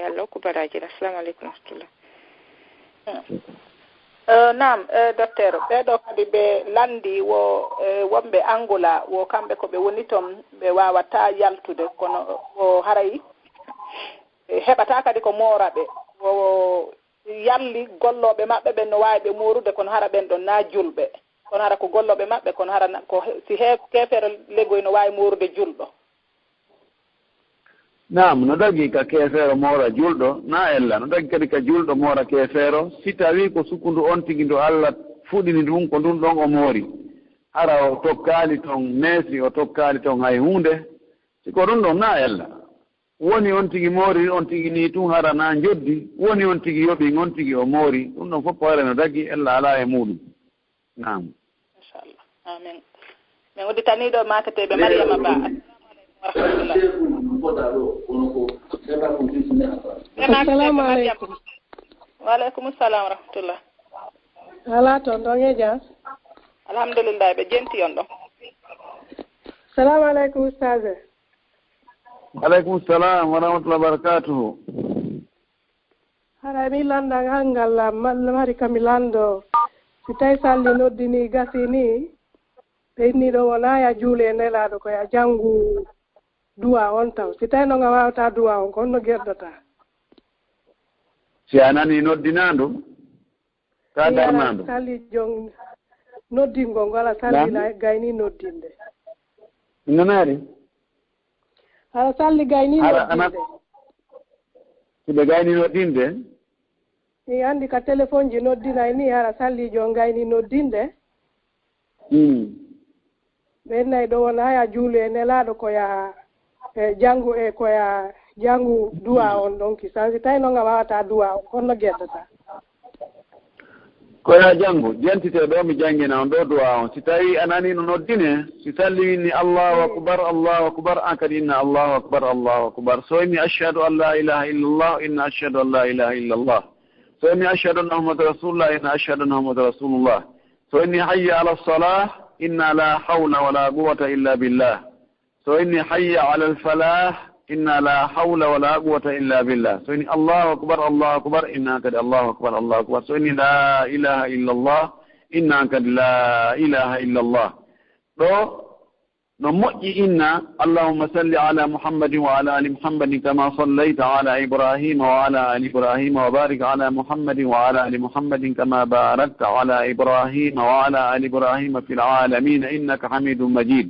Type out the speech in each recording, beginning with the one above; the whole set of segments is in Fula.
yalla ko baraji. Assalamu alaikum warahmatullah. Naam docteur ɓeɗo kadi ɓe landi wonɓe Angola wo kamɓe ko ɓe woni toon ɓe wawata yaltude kono o haray heɓata kadi ko moora ɓe o yalli golloɓe maɓɓe ɓen no wawi ɓe morude kono hara ɓen ɗon na julɓe kono hara ko golloɓe maɓɓe kono hara ko si kefere leggoy no wawi morude julɗo. Naam, no dagi ka kefeero moora julɗo na ella no dagi kadi ka julɗo moora kefeero si tawi ko sukundu on tigi ndo Allah fuɗini ɗum ko ɗum ɗon o moori hara o tokkaali toon neesi o tokkaali toon hay hunde siko ɗum ɗon na ella woni on tigi moori on tigi ni tun hara na joddi woni on tigi yoɓi on tigi o moori ɗum ɗon fof hoore no dagi ella ala e muɗum. Naam, inchallah amin. min udditaniɗo matateɓe Mariama Ba. Assalamu alaikum. Wa alaikum assalam wa rahmatullah. Ala to ndonge jam. Alhamdulillah be jenti on ɗo. Assalamu alaikum ustaz. Alaikum assalam wa rahmatullahi wa barakatuh. Hara mi landa hangal mari kamilando si tay salli noddini gasini penni do wona ya juule nelaado ko ya jangu duwa on taw si tay no nga wawata duwa on kon no gerdata si anani noddinando ka darnando salli jong noddingo ngala salli na gayni noddinde nanari ala salli gayni noddinde sibe gayni noddinde ni andi ka telephone ji noddina ni ara salli jong gayni noddinde benay do wona ya juule nelaado ko ya jangu e ko ya jangu duwa on donc sansi tay no nga wawata duwa on kono geddata ko ya jangu jentite do mi jangina on do duwa on si tawi anani no noddine si salli ni Allahu akbar an kadi inna Allahu akbar so inni ashhadu an la ilaha illallah inna ashhadu an la ilaha illallah so inni ashhadu anna muhammadar rasulullah inna ashhadu anna muhammadar rasulullah so inni hayya ala salah inna la hawla wala quwwata illa billah so inni hayya ala al-falah inna la hawla wala quwwata illa billah so inni Allahu akbar inna kad Allahu akbar so inni la ilaha illa Allah inna kad la ilaha illa Allah do no moƴƴi inna Allahumma salli ala Muhammadin wa ala ali Muhammadin kama sallaita ala Ibrahim wa ala ali Ibrahim wa barik ala Muhammadin wa ala ali Muhammadin kama barakta ala Ibrahim wa ala ali Ibrahim fil alamin innaka Hamidum Majid.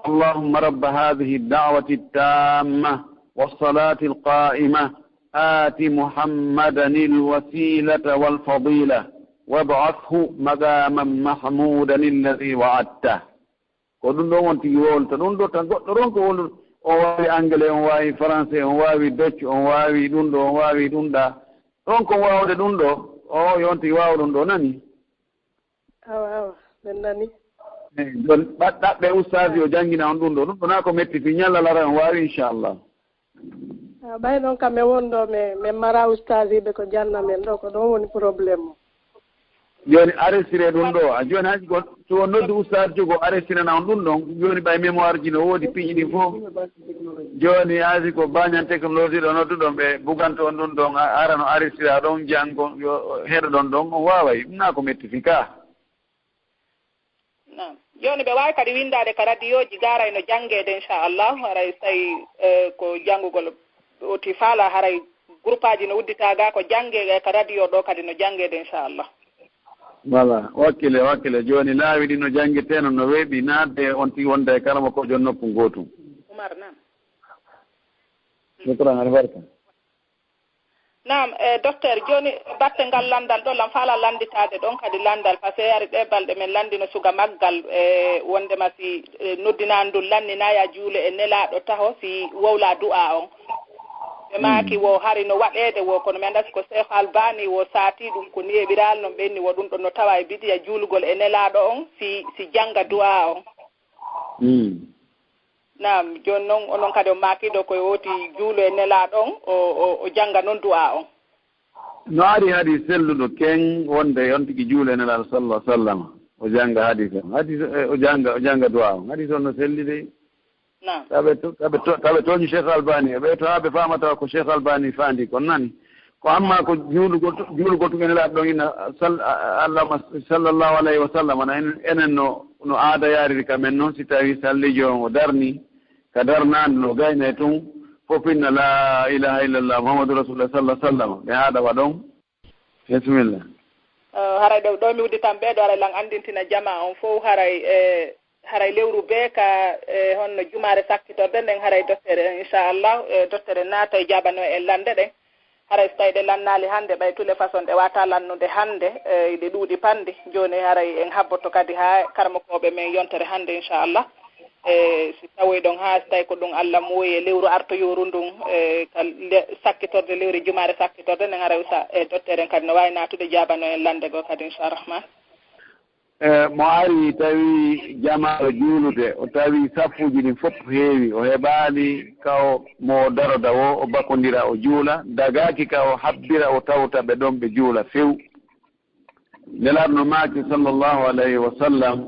اللهم رب هذه الدعوة التامة والصلاة القائمة آت محمدا الوسيلة والفضيلة وابعثه مقاما محمودا الذي وعدته ko ɗum ɗon wonti wolta ɗum ɗo tan goɗɗo ron ko wolu on wawi anglais on wawi français on wawi dutch on wawi ɗum ɗo on wawi ɗum ɗa ɗon ko wawde ɗum ɗo o yonti wawa ɗum ɗo nani awa ɓen nani jon ɗaɓɓe ustasi o jangguina on ɗum ɗo na ko metti fi ñalla lara on wawi inchallah ɓay ɗon kam mi wonɗo min mara ustasi ɓe ko janna men ɗo ko ɗon woni probléme o joni arrestire ɗum ɗo a joni haji ko so noddu ustad jogo arrestirana on ɗum ɗon joni ɓay mémoire ji no woodi piƴi ɗi fof joni haasi ko bañan technologie ɗo nodduɗon ɓe buganto on ɗum ɗon ara no arrestira ɗon janggo yo heɗo ɗon ɗon on waway ɗum na ko mettifi ka joni ɓe wawi kadi windade ka radio ji garay no janggede inchallah haray so tawi ko janggugol oti faala haray groupe aji no udditaga ko jangge ka radio ɗo kadi no janggede inchallah voilà wakkile joni laawi ɗi no janggiteno no weeɓi nadde on tigi wonda e kalama ko jon nokku gotum Oumar nam shukran albarka nam docteur joni batte ngal landal ɗo lam faala landitade ɗon kadi landal par ce que ari ɗe balɗe men landino suga maggal wondema si noddinandul lannina ya juule e nelaɗo taho si wowla du'a on ɓe maaki wo hari no waɗede wo kono mi anda siko Cheikh Albani wo saati ɗum ko neɓiral no ɓenni wo ɗum ɗon no tawa e bidiya juulugol e nelaɗo on si jangga du'a on nam joni noon onon kadi o maakiɗo koye woti juulo e nelaɗo on o jangga noon du'a on no ari haadi selluɗo ken wonde on tigi juulo e nelaɗo sallah sallam o jangga hadis on hadis o jangga du'a on hadis on no selli de taɓe toñi Cheikh Albani ɓe to ha ɓe famata ko Cheikh Albani fandi kon nani ko amma ko juulugo tugen laaɓe ɗon ina allahuma sallllahu alayhi wa sallam ana enen no aada yariri kamen noon si tawi sallijo o darni ka darnande no gayne tun fof inna la ilaha illallah muhammadou rasulullah sallah sallam ɓe haɗa wa ɗon bisimillah haray ɗo mi udditan ɓeeɗo haray lan andintina jama on fof haray lewru bee ka honno jumaare sakkitorde nden haray doctere inchallah doctere naata e jaɓano e lande ɗen haray so tawi ɗe lannaali hannde ɓay tous les façon ɗe wata lannude hannde ɗe ɗuuɗi pande jooni haray en habboto kadi haa karmakoɓe men yontere hannde inchallah si tawoy ɗon haa so tawi ko ɗum Allah muuyi e lewru artoyoru ndun ka sakkitorde lewru jumaare sakkitorde nden haray sa docteur en kadi no wawi natude jaɓano en lande goo kadi inchallah mo ari tawi jamaɗo juulude o tawi sappuji ɗin fof heewi o heɓaali kaw mo daroda o bakondira o juula dagaki ka o habbira o tawta ɓe ɗon ɓe juula few nelarno maaki sallllahu alayhi wa sallam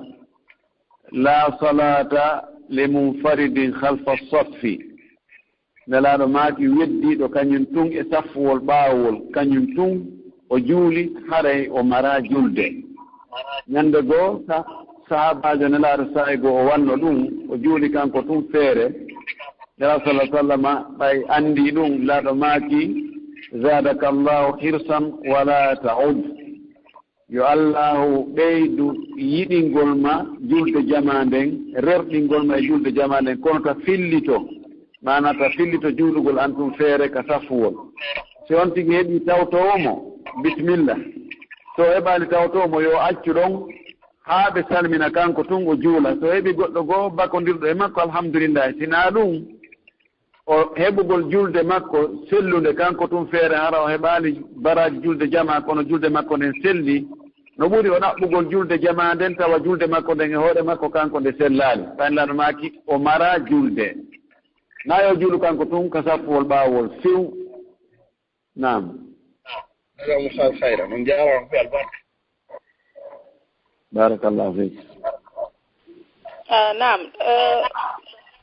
la salata li munfaridin halfa saffi nelaɗo maaki weddiɗo kañum tun e saffuwol ɓaawol kañum tun o juuli haray o mara julde ñande goo sahabajo nelaɗo sahi goo o wanno ɗum o juuli kanko tun feere nela sallah sallama ɓay anndi ɗum laaɗo maaki zadaka allahu hirsan wala taud yo allahu ɓeydu yiɗingol ma julde jama nden rerɗingol ma e julde jama nden kono ta fillito mana ta fillito juulugol an tun feere ka saffuwol si on tigi heeɓi tawtowomo bisimilla so heɓali tawtomo yo accu ɗon haa ɓe salmina kanko tun o juula so heɓi goɗɗo goo bakondirɗo e makko alhamdulillah sina ɗum o heɓugol julde makko sellude kanko tun feere hara o heɓali baraji julde jama kono julde makko nden selli no ɓuri o ɗaɓɓugol julde jama nden tawa julde makko nden e hoore makko kanko nde sellali paynlaɗo maki o mara julde na yo juulu kanko tun ka sappuwol ɓawol few nam Musa Sayra non jaaraama fi albarka barakallahu fik nam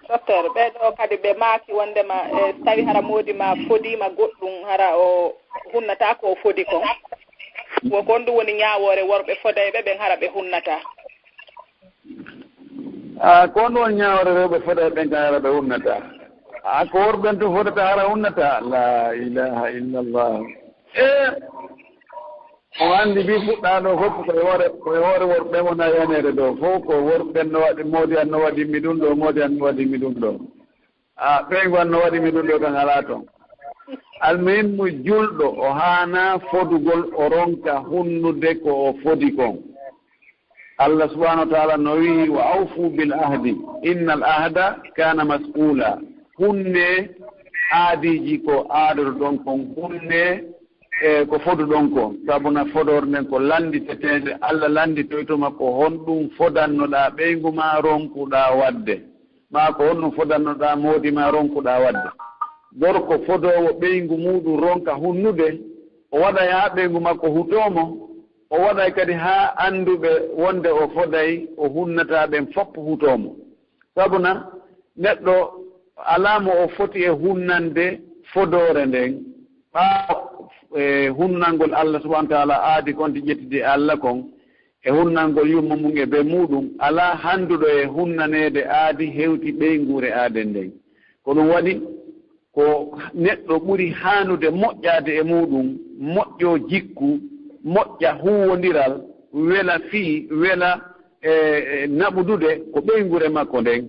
docteur ɓeɗo kadi ɓe maaki wondema so tawi hara moodi ma fodima goɗɗum hara o hunnata ko fodi kon wokon ɗum woni ñaawore worɓe fodayɓe ɓen hara ɓe hunnata ko on ɗon ñaawore rewɓe fodayɓe ɓen kan hara ɓe hunnata ko worɓen to fodata hara hunnata la ilaha illallah o anndi mbi fuɗɗaɗo fof koye hoore worɓe wona yanede ɗo fof ko worɓen no waɗi moodi an no waɗinmi ɗum ɗo moodi an no waɗinmi ɗum ɗo ɓen gon no waɗinmi ɗum ɗo kan alaa toon almuhimmu julɗo o haana fodugol o ronka hunnude ko o fodi kon Allah subahanahu wa taala no wii wa awfu bil ahdi inna al ahda kana mas'ula hunne aadiji ko aadoto ɗon kon hunne ko fodu ɗon ko sabuna fodor nden ko landitetede Allah landitoytoma ko honɗum fodannoɗa ɓeygu ma ronkuɗa wadde ma ko honɗum fodannoɗa moodi ma ronkuɗa wadde gorko fodowo ɓeygu muɗum ronka hunnude o waɗay ha ɓeygu makko hutomo o waɗay kadi ha anduɓe wonde o foday o hunnata ɓen fopp hutomo sabuna neɗɗo alamo o foti e hunnande fodore nden ɓa hunnangol Allah subahanahu wa taala aadi kon ti ƴettide Allah kon e hunnangol yumma mum e ɓe muɗum ala handuɗo e hunnanede aadi hewti ɓeygure aaden nden ko ɗum waɗi ko neɗɗo ɓuri haanude moƴƴade e muɗum moƴƴo jikku moƴƴa huwodiral wela fii wela naɓudude ko ɓeygure makko nden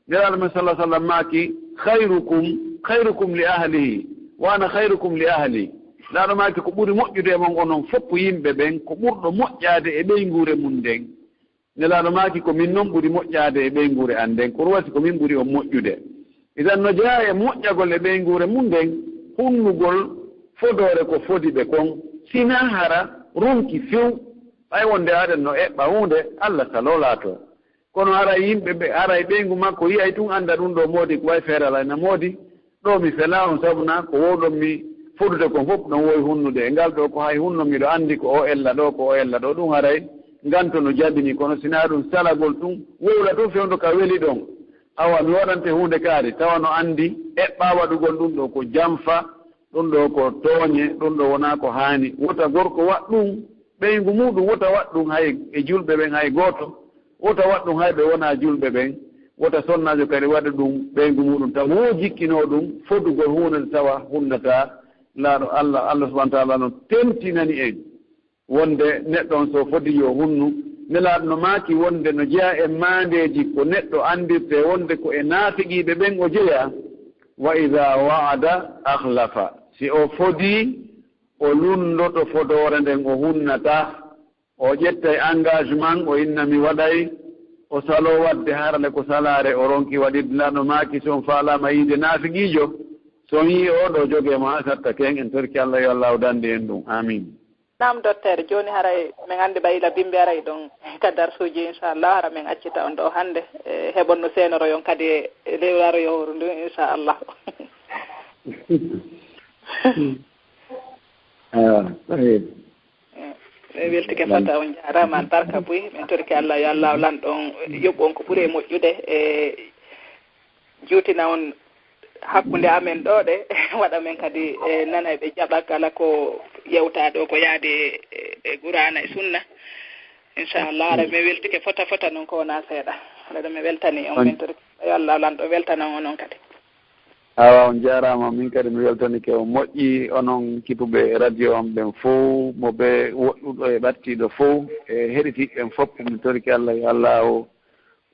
nelaɗo men sallah sallam maaki khayrukum li ahlihi wa ana khayrukum li ahli laaɗo maaki ko ɓuri moƴƴude e mon onon fopp yimɓe ɓen ko ɓurɗo moƴƴaade e ɓeygure mum nden nelaaɗo maaki ko min noon ɓuri moƴƴaade e ɓeygure an nden ko ruwati ko min ɓuri on moƴƴude idan no jeyaa e moƴƴagol e ɓeygure mum nden hunnugol fodore ko fodi ɓe kon sina hara ronki few ɓay wonde aɗen no eɓɓa hunde Allah salolaato kono ara yimɓe ɓe ara e ɓeygu makko yiyay tun annda ɗum ɗo moodi ko way feere ala na moodi ɗo mi fela on sabuna ko woɗon mi fodude kon fof ɗon woyi hunnude e ngal ɗo ko hay hunnomiɗo anndi ko o ella ɗo ko o ella ɗo ɗum haray nganto no jaɓini kono sina ɗum salagol ɗum wowla tun fewndo ka weli ɗon awa mi waɗante hunde kaari tawa no anndi eɓɓa waɗugol ɗum ɗo ko jamfa ɗum ɗo ko tooñe ɗum ɗo wonaa ko haani wota gorko waɗ ɗum ɓeygu muɗum wota waɗ ɗum hay e julɓe ɓen hay gooto wota waɗ ɗum hay ɓe wonaa julɓe ɓen wota sonnaajo kadi waɗa ɗum ɓeygu muɗum taw mo jikkinoo ɗum fodugol hunde tawa hunnata laaɗo allah subahana taala no tentinani en wonde neɗɗo on so fodi yo hunnu nelaaɗo no maaki wonde no jeya e maandeeji ko neɗɗo andirte wonde ko e naafiqiiɓe ɓen o jeya wa ida wa'ada ahlafa si o fodii o lundoto fodoore nden o hunnata o ƴettay engagement o inna mi waɗay o saloo waɗde harale ko salaare o ronki waɗirde laaɗo maaki so on faalaama yiide naafiqiijo so on yii oɗo jogeemo haa satta ken en torki allah yo allah o dande en ɗum amin nam docteur jooni haray min anndi ɓayila bimbe aray ɗon ka darsuuji inchallah hara min accita on ɗo hannde heɓon no seenoroyon kadi e lewlaroyohoru ndu inchallah mi weltike fata on jaarama albarka boy min torki allah yo allah lan ɗon yoɓɓu on ko ɓuri e moƴƴude e juutina on hakkunde amen ɗo ɗe waɗa men kadi nana ɓe jaɓa kala ko yewtaɗo ko yaade e qur'ana e sunna inchallah ara mi weltike fota noon ko wona seeɗa aɗa mi weltani on min torki yo allah lan ɗo weltana on noon kadi awa on jarama min kadi mi weltanike o moƴƴi onon kipuɓe radio on ɓen fof mo ɓe woɗɗuɗo e ɓattiɗo fof e heɗitiɓɓen fof mi torki allah yo allah o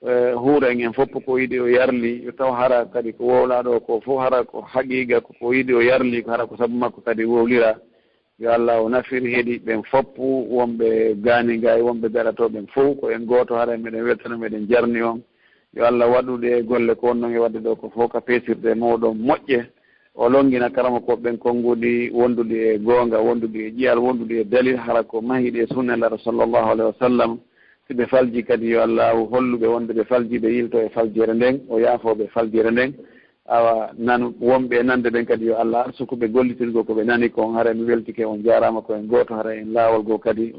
huuren en fof ko yiɗi o yarli yo taw hara kadi ko wowlaɗo ko fof hara ko haqiqa ko yiɗi o yarli ko hara ko sabu makko kadi wowlira yo allah o nafiri heeɗiɓen fof wonɓe gaaniga e wonɓe gaɗatoɓen fof ko en gooto hara meɗen weltano meɗen jarni on yo allah waɗude golle ko wonnon e wadde ɗo ko fof ka peesirde mawɗon moƴƴe o longina karama koɓen konnguɗi wonduɗi e goonga wonduɗi e ƴiyal wonduɗi e dalil hara ko mahiɗi e sunnallah sallllahu alayhi wa sallam si ɓe falji kadi yo allah holluɓe wonde ɓe falji ɓe yilto e faljere nden o yaafoɓe faljere nden awa nan wonɓe e nande ɓen kadi yo allah arsukuɓe gollitirgo ko ɓe nani kon hara mi weltike on jarama ko en gooto hara en laawol goo kadi